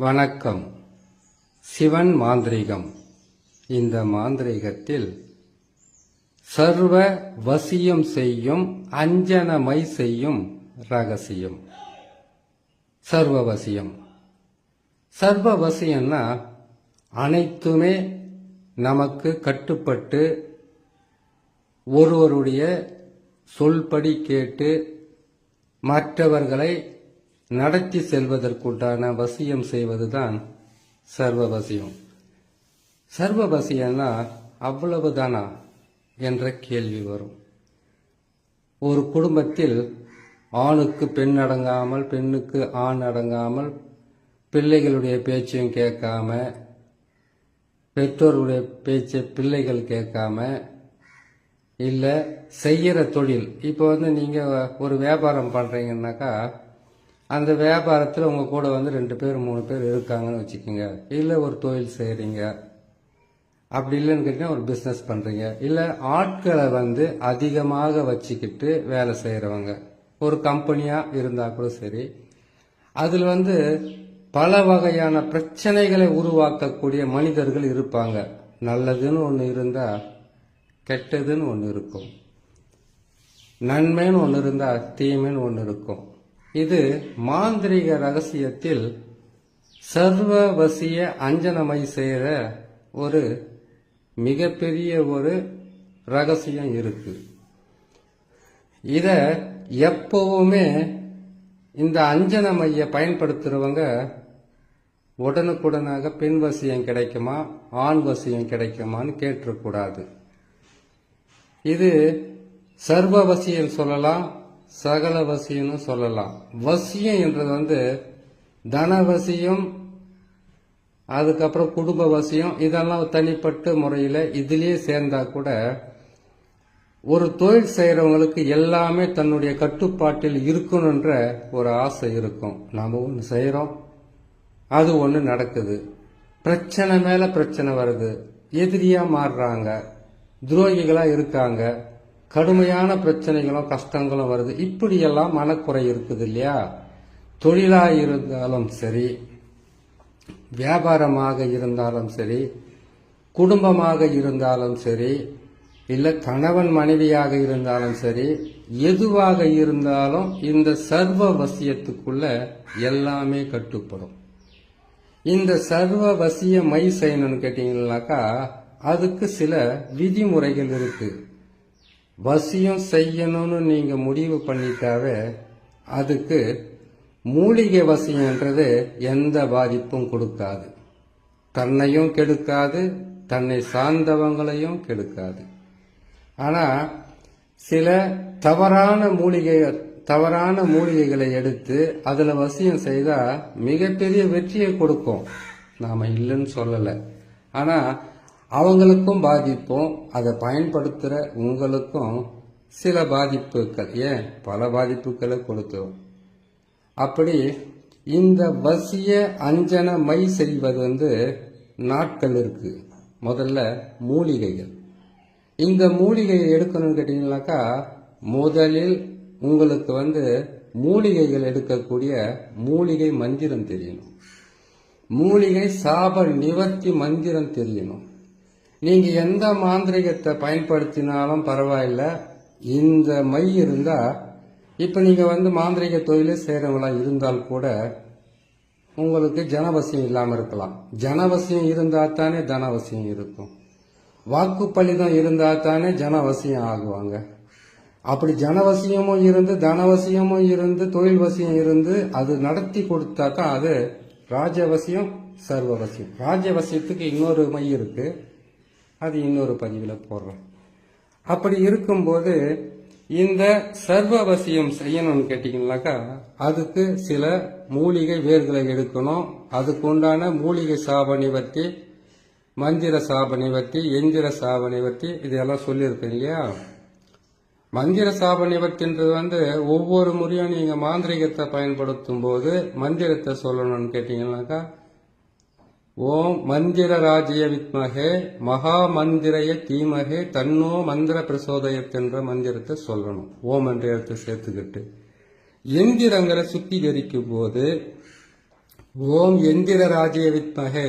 வணக்கம். சிவன் மாந்திரிகம். இந்த மாந்திரிகத்தில் சர்வ வசியம் செய்யும் அஞ்சனமை செய்யும் ரகசியம். சர்வவசியம். சர்வவசியம்னா அனைத்துமே நமக்கு கட்டுப்பட்டு ஒருவருடைய சொல்படி கேட்டு மற்றவர்களை நடத்தி செல்வதற்குண்டான வசியம் செய்வதுதான் சர்வவசியம். சர்வவசியம்னா அவ்வளவுதானா என்ற கேள்வி வரும். ஒரு குடும்பத்தில் ஆணுக்கு பெண் அடங்காமல், பெண்ணுக்கு ஆண் அடங்காமல், பிள்ளைகளுடைய பேச்சையும் கேட்காம, பெற்றோருடைய பேச்சை பிள்ளைகள் கேட்காம, இல்லை செய்கிற தொழில். இப்போ நீங்கள் ஒரு வியாபாரம் பண்ணுறீங்கன்னாக்கா அந்த வியாபாரத்தில் உங்கள் கூட 2 பேர் 3 பேர் இருக்காங்கன்னு வச்சுக்கோங்க. இல்லை ஒரு தொழில் செய்கிறீங்க, அப்படி இல்லைன்னு கேட்டிங்கன்னா ஒரு பிஸ்னஸ் பண்ணுறீங்க, இல்லை ஆட்களை அதிகமாக வச்சுக்கிட்டு வேலை செய்கிறவங்க ஒரு கம்பெனியாக இருந்தால் கூட சரி. அதில் பல வகையான பிரச்சனைகளை உருவாக்கக்கூடிய மனிதர்கள் இருப்பாங்க. நல்லதுன்னு ஒன்று இருந்தால் கெட்டதுன்னு ஒன்று இருக்கும், நன்மைன்னு ஒன்று இருந்தால் தீமைன்னு ஒன்று இருக்கும். இது மாந்திரிக ரகசியத்தில் சர்வவசிய அஞ்சனமை செய்கிற ஒரு மிகப்பெரிய ஒரு ரகசியம் இருக்கு. இத எப்பவுமே இந்த அஞ்சனமையை பயன்படுத்துறவங்க உடனுக்குடனாக பெண் வசியம் கிடைக்குமா ஆண் வசியம் கிடைக்குமான்னு கேட்டுறக்கூடாது. இது சர்வவசியம் சொல்லலாம், சகல வசியம்னு சொல்லலாம். வசியம் என்றது தனவசியம், அதுக்கப்புறம் குடும்ப வசியம், இதெல்லாம் தனிப்பட்ட முறையில் இதிலேயே சேர்ந்தா கூட ஒரு தொழில் செய்கிறவங்களுக்கு எல்லாமே தன்னுடைய கட்டுப்பாட்டில் இருக்கணுன்ற ஒரு ஆசை இருக்கும். நாம் ஒன்று செய்கிறோம், அது ஒன்று நடக்குது, பிரச்சனை மேல பிரச்சனை வருது, எதிரியா மாறுறாங்க, துரோகிகளா இருக்காங்க, கடுமையான பிரச்சனைகளும் கஷ்டங்களும் வருது. இப்படியெல்லாம் மனக்குறை இருக்குது இல்லையா? தொழிலாக இருந்தாலும் சரி, வியாபாரமாக இருந்தாலும் சரி, குடும்பமாக இருந்தாலும் சரி, இல்லை கணவன் மனைவியாக இருந்தாலும் சரி, எதுவாக இருந்தாலும் இந்த சர்வ வசியத்துக்குள்ள எல்லாமே கட்டுப்படும். இந்த சர்வ வசிய மை செய்யணும்னு கேட்டீங்கன்னாக்கா அதுக்கு சில விதிமுறைகள் இருக்கு. வசியம் செய்யணும்னு நீங்க முடிவு பண்ணிட்டாவே அதுக்கு மூலிகை வசியம்ன்றது எந்த பாதிப்பும் கொடுக்காது, தன்னையும் கெடுக்காது, தன்னை சார்ந்தவங்களையும் கெடுக்காது. ஆனா சில தவறான மூலிகைகளை எடுத்து அதுல வசியம் செய்தா மிகப்பெரிய வெற்றியை கொடுக்கும். நாம இல்லைன்னு சொல்லல, ஆனா அவங்களுக்கும் பாதிப்பும், அதை பயன்படுத்துகிற உங்களுக்கும் சில பாதிப்புகள், ஏன் பல பாதிப்புகளை கொடுத்தோம். அப்படி இந்த வசிய அஞ்சன மை செய்வது நாட்கள் இருக்கு. முதல்ல மூலிகைகள். இந்த மூலிகையை எடுக்கணும்னு கேட்டீங்கன்னாக்கா முதலில் உங்களுக்கு மூலிகைகள் எடுக்கக்கூடிய மூலிகை மந்திரம் தெரியணும், மூலிகை சாப நிவர்த்தி மந்திரம் தெரியணும். நீங்க எந்த மாந்திரிகத்தை பயன்படுத்தினாலும் பரவாயில்ல, இந்த மை இருந்தா, இப்ப நீங்க மாந்திரிக தொழிலே செய்யறவங்களா இருந்தால் கூட உங்களுக்கு ஜனவசியம் இல்லாம இருக்கலாம். ஜனவசியம் இருந்தா தானே தனவசியம் இருக்கும், வாக்குப்பளிதம் இருந்தா தானே ஜனவசியம் ஆகுவாங்க. அப்படி ஜனவசியமும் இருந்து தனவசியமும் இருந்து தொழில் வசியம் இருந்து அது நடத்தி கொடுத்தாக்கா அது ராஜவசியம், சர்வவசியம். ராஜவசியத்துக்கு இன்னொரு மை இருக்கு, அது இன்னொரு பதிவில் போடுறோம். அப்படி இருக்கும்போது இந்த சர்வவசியம் செய்யணும்னு கேட்டீங்கன்னாக்கா அதுக்கு சில மூலிகை வேர்களை எடுக்கணும். அதுக்கு உண்டான மூலிகை சாப நிவர்த்தி, மந்திர சாப நிவர்த்தி, எந்திர சாப நிவர்த்தி, இதெல்லாம் சொல்லியிருக்கேன் இல்லையா? மந்திர சாப நிவர்த்தின்றது ஒவ்வொரு முறையும் நீங்க மாந்திரிகத்தை பயன்படுத்தும் போது மந்திரத்தை சொல்லணும்னு கேட்டீங்கன்னாக்கா ஓம் மந்திர ராஜ்ய வித்மகே மகா மந்திரைய தீமகே தன்னோ மந்திர பிரசோதயத் என்ற மந்திரத்தை சொல்லணும். ஓம் என்ற இடத்தை சேர்த்துக்கிட்டு எந்திரங்களை சுத்திகரிக்கும் போது ஓம் எந்திர ராஜ்ய வித்மகே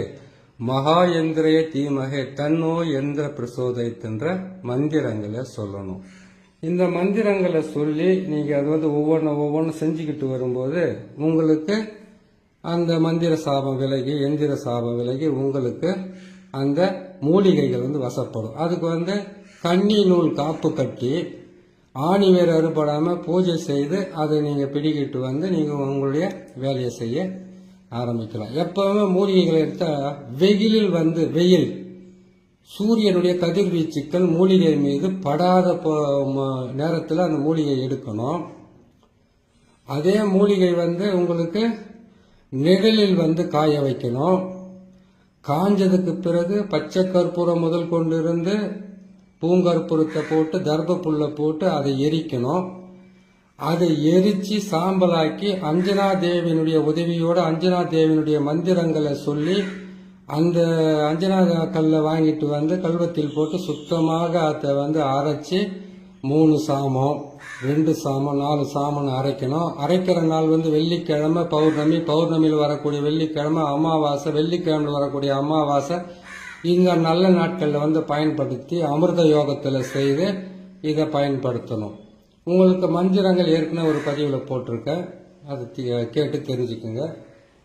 மகா எந்திரைய தீமகே தன்னோ எந்திர பிரசோதயத்தின்ற மந்திரங்களை சொல்லணும். இந்த மந்திரங்களை சொல்லி நீங்க அது வந்து ஒவ்வொன்றும் செஞ்சுக்கிட்டு வரும்போது உங்களுக்கு அந்த மந்திர சாபம் விலகி எந்திர சாபம் விலகி உங்களுக்கு அந்த மூலிகைகள் வந்து வசப்படும். அதுக்கு வந்து கன்னி நூல் காப்பு கட்டி ஆணி வேறு அறுபடாம பூஜை செய்து அதை நீங்க பிடிக்கிட்டு வந்து நீங்க உங்களுடைய வேலையை செய்ய ஆரம்பிக்கலாம். எப்பவுமே மூலிகைகளை எடுத்தா வெயிலில் வந்து வெயில் சூரியனுடைய கதிர்வீச்சுக்கள் மூலிகை மீது படாத நேரத்தில் அந்த மூலிகை எடுக்கணும். அதே மூலிகை வந்து உங்களுக்கு நிழலில் வந்து காய வைக்கணும். காஞ்சதுக்கு பிறகு பச்சை கற்பூரம் முதல் கொண்டிருந்து பூங்கற்பூரத்தை போட்டு தர்ப புல்லை போட்டு அதை எரிக்கணும். அதை எரிச்சு சாம்பலாக்கி அஞ்சனா தேவியினுடைய உதவியோட அஞ்சனா தேவியினுடைய மந்திரங்களை சொல்லி அந்த அஞ்சனா கல்லை வாங்கிட்டு வந்து கல்வத்தில் போட்டு சுத்தமாக அதை வந்து அரைச்சி 3 சாமம் 2 சாமம் 4 சாமம் அரைக்கணும். அரைக்கிற நாள் வந்து வெள்ளிக்கிழமை பௌர்ணமியில் வரக்கூடிய வெள்ளிக்கிழமை அமாவாசை, வெள்ளிக்கிழமையில் வரக்கூடிய அமாவாசை, இங்க நல்ல நாட்களில் வந்து பயன்படுத்தி அமிர்த யோகத்தில் செய்து இதை பயன்படுத்தணும். உங்களுக்கு மந்திரங்கள் ஏற்கனவே ஒரு பதிவில் போட்டிருக்கேன், அது கேட்டு தெரிஞ்சுக்குங்க.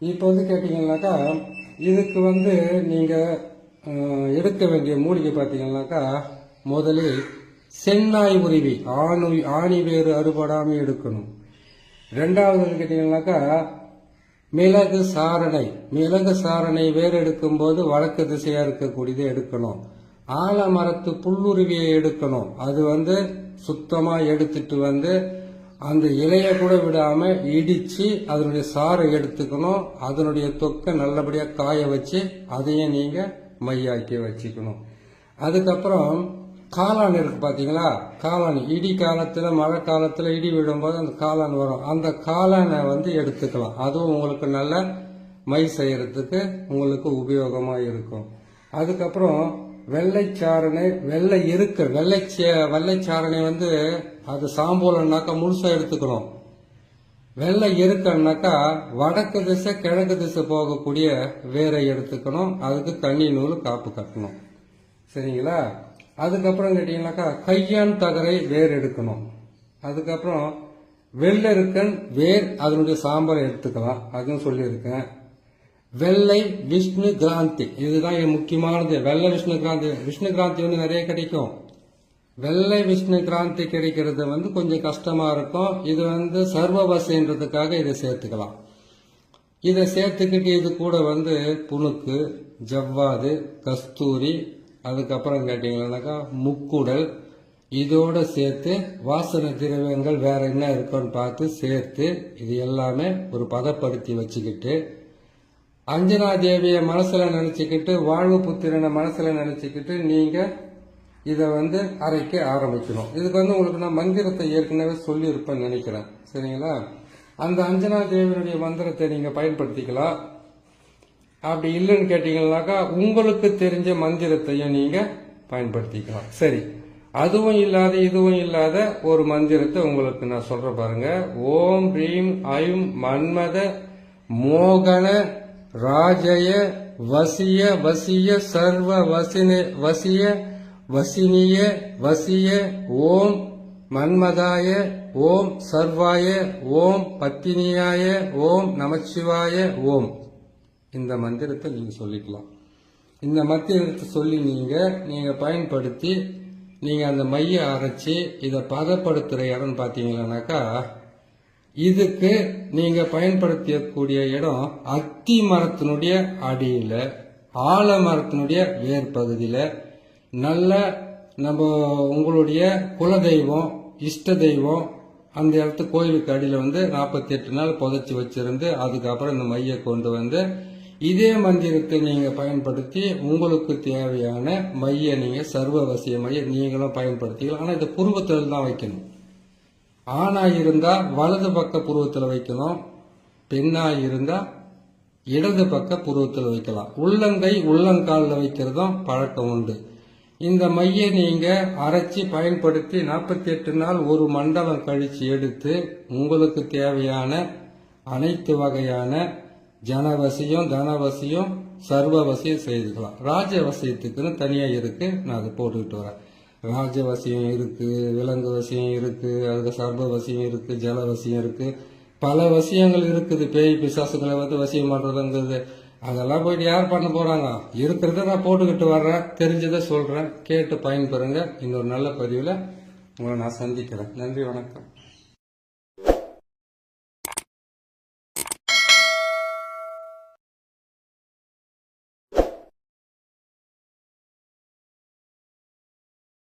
இப்போ வந்து கேட்டீங்கன்னாக்கா இதுக்கு வந்து நீங்கள் எடுக்க வேண்டிய மூலிகை பார்த்தீங்கன்னாக்கா முதலில் செந்நாய் உருவி ஆணி வேறு அறுபடாமல் எடுக்கணும். ரெண்டாவது கேட்டீங்கன்னாக்கா மிளகு சாரணை வேறு எடுக்கும்போது வடக்கு திசையாக இருக்கக்கூடியதை எடுக்கணும். ஆலமரத்து புல்லுருவியை எடுக்கணும். அது வந்து சுத்தமா எடுத்துட்டு வந்து அந்த இலைய கூட விடாம இடிச்சு அதனுடைய சாறை எடுத்துக்கணும். அதனுடைய தொக்கை நல்லபடியா காய வச்சு அதையும் நீங்க மையாக்கி வச்சுக்கணும். அதுக்கப்புறம் காளான் இருக்கு பாத்தீங்களா, காளான் இடி காலத்துல மழை காலத்துல இடி விடும்போது அந்த காளான் வரும். அந்த காளானை வந்து எடுத்துக்கலாம். அதுவும் உங்களுக்கு நல்ல மை செய்யறதுக்கு உங்களுக்கு உபயோகமா இருக்கும். அதுக்கப்புறம் வெள்ளைச்சாரணை வெள்ளைச்சாரணை வந்து அது சாம்பூலன்னாக்கா முழுசா எடுத்துக்கணும். வெள்ளை எருக்கன்னாக்கா வடக்கு திசை கிழக்கு திசை போகக்கூடிய வேரை எடுத்துக்கணும். அதுக்கு கன்னி நூல் காப்பு கட்டணும். சரிங்களா? அதுக்கப்புறம் கேட்டீங்கன்னாக்கா கையான் தகரை வேர் எடுக்கணும். அதுக்கப்புறம் வெள்ளெருக்கன் வேர் அதனுடைய சாம்பலை எடுத்துக்கலாம், அதுவும் சொல்லியிருக்கேன். வெள்ளை விஷ்ணு கிராந்தி, இதுதான் முக்கியமானது. வெள்ளை விஷ்ணு கிராந்தி வந்து நிறைய கிடைக்கும். வெள்ளை விஷ்ணு கிராந்தி கிடைக்கிறது வந்து கொஞ்சம் கஷ்டமா இருக்கும். இது வந்து சர்வவசைன்றதுக்காக இதை சேர்த்துக்கலாம். இதை சேர்த்துக்கிட்டு இது கூட வந்து புணுக்கு, ஜவ்வாது, கஸ்தூரி, அதுக்கப்புறம் கேட்டீங்கன்னாக்கா முக்குடல், இதோட சேர்த்து வாசனை திரவியங்கள் வேற என்ன இருக்குன்னு பார்த்து சேர்த்து இது எல்லாமே ஒரு பதப்படுத்தி வச்சுக்கிட்டு அஞ்சனா தேவியை மனசுல நினைச்சுக்கிட்டு வாழ்வு புத்திரனை மனசுல நினைச்சுக்கிட்டு நீங்க இதை வந்து அரைக்க ஆரம்பிக்கணும். இதுக்கு வந்து உங்களுக்கு நான் மந்திரத்தை ஏற்கனவே சொல்லியிருப்பேன்னு நினைக்கிறேன். சரிங்களா? அந்த அஞ்சனா தேவியினுடைய மந்திரத்தை நீங்க பயன்படுத்திக்கலாம். அப்படி இல்லைன்னு கேட்டீங்கன்னாக்கா உங்களுக்கு தெரிஞ்ச மந்திரத்தையும் நீங்க பயன்படுத்திக்கலாம். சரி, அதுவும் இல்லாத இதுவும் இல்லாத ஒரு மந்திரத்தை உங்களுக்கு நான் சொல்ற பாருங்க. ஓம் ரீம் ஐம் மன்மத மோகன ராஜய வசிய வசிய சர்வ வசிய வசினிய வசிய ஓம் மன்மதாய ஓம் சர்வாய ஓம் பத்தினியாய ஓம் நமச்சிவாய ஓம். இந்த மந்திரத்தை நீங்க சொல்லிக்கலாம். இந்த மந்திரத்தை சொல்லி நீங்க பயன்படுத்தி நீங்க அந்த மைய அரைச்சி இதை பதப்படுத்துற இடம் பாத்தீங்கன்னாக்கா இதுக்கு நீங்க பயன்படுத்தக்கூடிய இடம் அத்தி மரத்தினுடைய அடியில, ஆலமரத்தினுடைய வேர் பகுதியில, நல்ல நம்ம உங்களுடைய குலதெய்வம் இஷ்ட தெய்வம் அந்த இடத்து கோயிலுக்கு அடியில வந்து 48 நாள் புதைச்சி வச்சிருந்து அதுக்கப்புறம் இந்த மைய கொண்டு வந்து இதே மந்திரத்தை நீங்க பயன்படுத்தி உங்களுக்கு தேவையான மைய நீங்க சர்வவசிய மைய நீங்களும் பயன்படுத்திக்கலாம். ஆனா இந்த புருவத்தில் தான் வைக்கணும். ஆணா இருந்தா வலது பக்க புருவத்தில் வைக்கணும், பெண்ணா இருந்தா இடது பக்க புருவத்தில் வைக்கலாம். உள்ளங்கை உள்ளங்காலில் வைக்கிறதும் பழக்கம் உண்டு. இந்த மைய நீங்க அரைச்சி பயன்படுத்தி 48 நாள் ஒரு மண்டலம் கழிச்சு எடுத்து உங்களுக்கு தேவையான அனைத்து வகையான ஜனவசியம், தனவசியம், சர்வவசியம் செய்துக்கலாம். ராஜவசியத்துக்குன்னு தனியா இருக்கு, நான் அதை போட்டுக்கிட்டு வரேன். ராஜவசியம் இருக்கு, விலங்கு வசியம் இருக்கு, அதுக்கு சர்வவசியம் இருக்கு, ஜலவசியம் இருக்கு, பல வசியங்கள் இருக்குது. பேய் பிசாசுகளை வந்து வசியம் பண்றதுங்கிறது அதெல்லாம் போயிட்டு யார் பண்ண போறாங்க? இருக்கிறத நான் போட்டுக்கிட்டு வர்றேன், தெரிஞ்சதை சொல்றேன், கேட்டு பயன்பெறுங்க. இன்னொரு நல்ல பதிவில் உங்களை நான் சந்திக்கிறேன். நன்றி, வணக்கம்.